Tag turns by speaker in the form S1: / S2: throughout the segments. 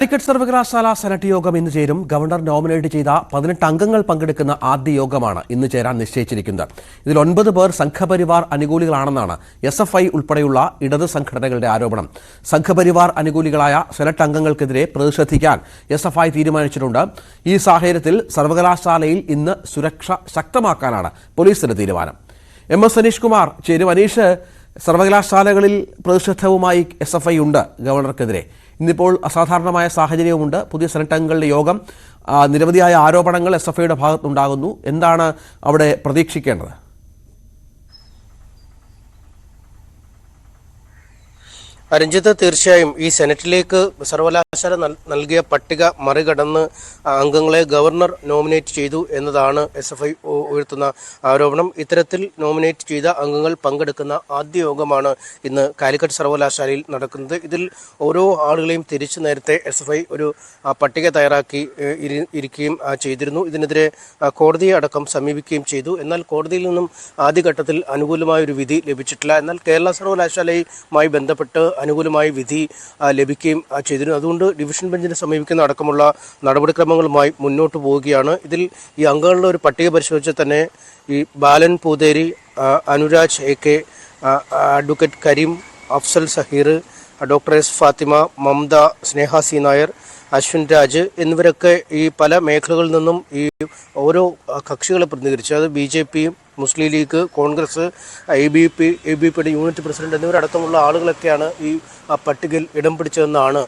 S1: കാലിക്കറ്റ് സർവകലാശാല സെനറ്റ് യോഗം ഇന്ന് ചേരും. ഗവർണർ നോമിനേറ്റ് ചെയ്ത 18 അംഗങ്ങൾ പങ്കെടുക്കുന്ന ആദ്യ യോഗമാണ് ഇന്ന് ചേരാൻ നിശ്ചയിച്ചിരിക്കുന്നത്. ഇതിൽ 9 പേർ സംഘപരിവാർ അനുകൂലികളാണെന്നാണ് SFI ഉൾപ്പെടെയുള്ള ഇടത് സംഘടനകളുടെ ആരോപണം. സംഘപരിവാർ അനുകൂലികളായ സെനറ്റ് അംഗങ്ങൾക്കെതിരെ പ്രതിഷേധിക്കാൻ SFI തീരുമാനിച്ചിട്ടുണ്ട്. ഈ സാഹചര്യത്തിൽ സർവകലാശാലയിൽ ഇന്ന് സുരക്ഷ ശക്തമാക്കാനാണ് പോലീസിന്റെ തീരുമാനം. MS അനീഷ് കുമാർ ചേരും. അനീഷ്, സർവകലാശാലകളിൽ പ്രതിഷേധവുമായി SFI ഉണ്ട് ഗവർണർക്കെതിരെ. ഇന്നിപ്പോൾ അസാധാരണമായ സാഹചര്യവുമുണ്ട്. പുതിയ സെനറ്റ് അംഗങ്ങളുടെ യോഗം, നിരവധിയായ ആരോപണങ്ങൾ SFIയുടെ ഭാഗത്തുണ്ടാകുന്നു. എന്താണ് അവിടെ പ്രതീക്ഷിക്കേണ്ടത്?
S2: രഞ്ജിത്ത്, തീർച്ചയായും ഈ സെനറ്റിലേക്ക് സർവകലാശാല നൽകിയ പട്ടിക മറികടന്ന് അംഗങ്ങളെ ഗവർണർ നോമിനേറ്റ് ചെയ്തു എന്നതാണ് SFI ഉയർത്തുന്ന ആരോപണം. ഇത്തരത്തിൽ നോമിനേറ്റ് ചെയ്ത അംഗങ്ങൾ പങ്കെടുക്കുന്ന ആദ്യ യോഗമാണ് ഇന്ന് കാലിക്കറ്റ് സർവകലാശാലയിൽ നടക്കുന്നത്. ഇതിൽ ഓരോ ആളുകളെയും തിരിച്ച് നേരത്തെ SFI ഒരു പട്ടിക തയ്യാറാക്കി ഇരിക്കുകയും ചെയ്തിരുന്നു. ഇതിനെതിരെ കോടതിയെ അടക്കം സമീപിക്കുകയും ചെയ്തു. എന്നാൽ കോടതിയിൽ നിന്നും ആദ്യഘട്ടത്തിൽ അനുകൂലമായൊരു വിധി ലഭിച്ചിട്ടില്ല. എന്നാൽ കേരള സർവകലാശാലയുമായി ബന്ധപ്പെട്ട് അനുകൂലമായ വിധി ലഭിക്കുകയും ചെയ്തിരുന്നു. അതുകൊണ്ട് ഡിവിഷൻ ബെഞ്ചിനെ സമീപിക്കുന്ന അടക്കമുള്ള നടപടിക്രമങ്ങളുമായി മുന്നോട്ട് പോവുകയാണ്. ഇതിൽ ഈ അംഗങ്ങളുടെ ഒരു പട്ടിക പരിശോധിച്ചാൽ തന്നെ ഈ Balan Pootheri, Anuraj AK, advocate Kareem, Afsal Saheer, doctor S Fathima, Mamatha, Sneha C Nair, Ashwin Raj എന്നിവരൊക്കെ ഈ പല മേഖലകളിൽ നിന്നും ഈ ഓരോ കക്ഷികളെ പ്രതിനിധീകരിച്ച്, അത് BJP, മുസ്ലിം ലീഗ്, കോൺഗ്രസ്, ABPയുടെ യൂണിറ്റ് പ്രസിഡന്റ് എന്നിവരടക്കമുള്ള ആളുകളൊക്കെയാണ് ഈ പട്ടികയിൽ ഇടം പിടിച്ചതെന്നാണ്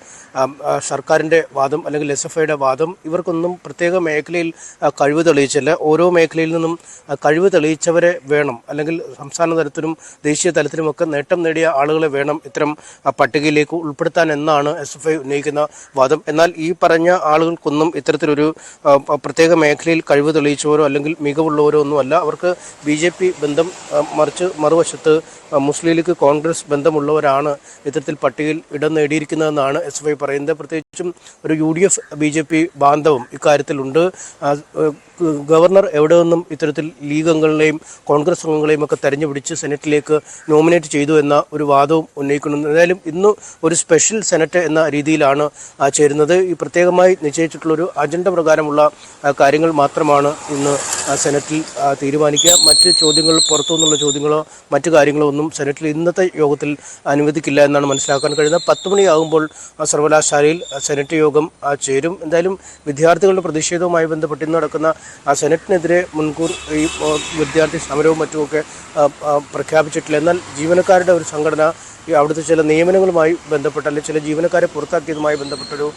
S2: സർക്കാരിൻ്റെ വാദം, അല്ലെങ്കിൽ SFIയുടെ വാദം. ഇവർക്കൊന്നും പ്രത്യേക മേഖലയിൽ കഴിവ് തെളിയിച്ചില്ല. ഓരോ മേഖലയിൽ നിന്നും കഴിവ് തെളിയിച്ചവരെ വേണം, അല്ലെങ്കിൽ സംസ്ഥാന തലത്തിലും ദേശീയ തലത്തിലുമൊക്കെ നേട്ടം നേടിയ ആളുകളെ വേണം ഇത്തരം പട്ടികയിലേക്ക് ഉൾപ്പെടുത്താൻ എന്നാണ് SFI ഉന്നയിക്കുന്ന വാദം. എന്നാൽ ഈ പറഞ്ഞ ആളുകൾക്കൊന്നും ഇത്തരത്തിലൊരു പ്രത്യേക മേഖലയിൽ കഴിവ് തെളിയിച്ചവരോ അല്ലെങ്കിൽ മികവുള്ളവരോ ഒന്നുമല്ല. അവർക്ക് BJP ബന്ധം, മറിച്ച് മറുവശത്ത് മുസ്ലിം ലീഗ്, കോൺഗ്രസ് ബന്ധമുള്ളവരാണ് ഇത്തരത്തിൽ പട്ടികയിൽ ഇടം നേടിയിരിക്കുന്നതെന്നാണ് SFI പറയുന്നത്. പ്രത്യേകിച്ചും ഒരു UDF BJP ബാന്ധവം ഇക്കാര്യത്തിലുണ്ട്. ഗവർണർ എവിടെ നിന്നും ഇത്തരത്തിൽ ലീഗ് അംഗങ്ങളെയും കോൺഗ്രസ് അംഗങ്ങളെയും ഒക്കെ തെരഞ്ഞുപിടിച്ച് സെനറ്റിലേക്ക് നോമിനേറ്റ് ചെയ്തു എന്ന ഒരു വാദവും ഉന്നയിക്കുന്നു. എന്തായാലും ഇന്ന് ഒരു സ്പെഷ്യൽ സെനറ്റ് എന്ന രീതിയിലാണ് ചേരുന്നത്. ഈ പ്രത്യേകമായി നിശ്ചയിച്ചിട്ടുള്ളൊരു അജണ്ട പ്രകാരമുള്ള കാര്യങ്ങൾ മാത്രമാണ് ഇന്ന് സെനറ്റിൽ തീരുമാനിക്കുക. മറ്റ് ചോദ്യങ്ങൾ, പുറത്തുനിന്നുള്ള ചോദ്യങ്ങളോ മറ്റു കാര്യങ്ങളോ ഒന്നും സെനറ്റിൽ ഇന്നത്തെ യോഗത്തിൽ അനുവദിക്കില്ല എന്നാണ് മനസ്സിലാക്കാൻ കഴിയുന്നത്. 10 മണിയാകുമ്പോൾ സർവകലാശാലയിൽ സെനറ്റ് യോഗം ചേരും. എന്തായാലും വിദ്യാർത്ഥികളുടെ പ്രതിഷേധവുമായി ബന്ധപ്പെട്ട് ഇന്ന് നടക്കുന്ന സെനറ്റിനെതിരെ മുൻകൂർ ഈ വിദ്യാർത്ഥി സമരവും മറ്റുമൊക്കെ പ്രഖ്യാപിച്ചിട്ടില്ല. എന്നാൽ ജീവനക്കാരുടെ ഒരു സംഘടന അവിടുത്തെ ചില നിയമനങ്ങളുമായി ബന്ധപ്പെട്ട്, അല്ലെങ്കിൽ ചില ജീവനക്കാരെ പുറത്താക്കിയതുമായി ബന്ധപ്പെട്ടൊരു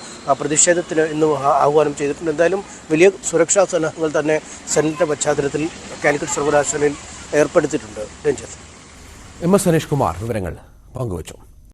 S2: പ്രതിഷേധത്തിന് ഇന്ന് ആഹ്വാനം ചെയ്തിട്ടുണ്ട്. എന്തായാലും വലിയ സുരക്ഷാ സന്നാഹങ്ങൾ തന്നെ സെനറ്റിൻ്റെ പശ്ചാത്തലത്തിൽ കാലിക്കറ്റ് സർവകലാശാലയിൽ ഏർപ്പെടുത്തിയിട്ടുണ്ട്. രഞ്ജിത്ത്,
S1: MS അനീഷ് കുമാർ വിവരങ്ങൾ പങ്കുവച്ചു.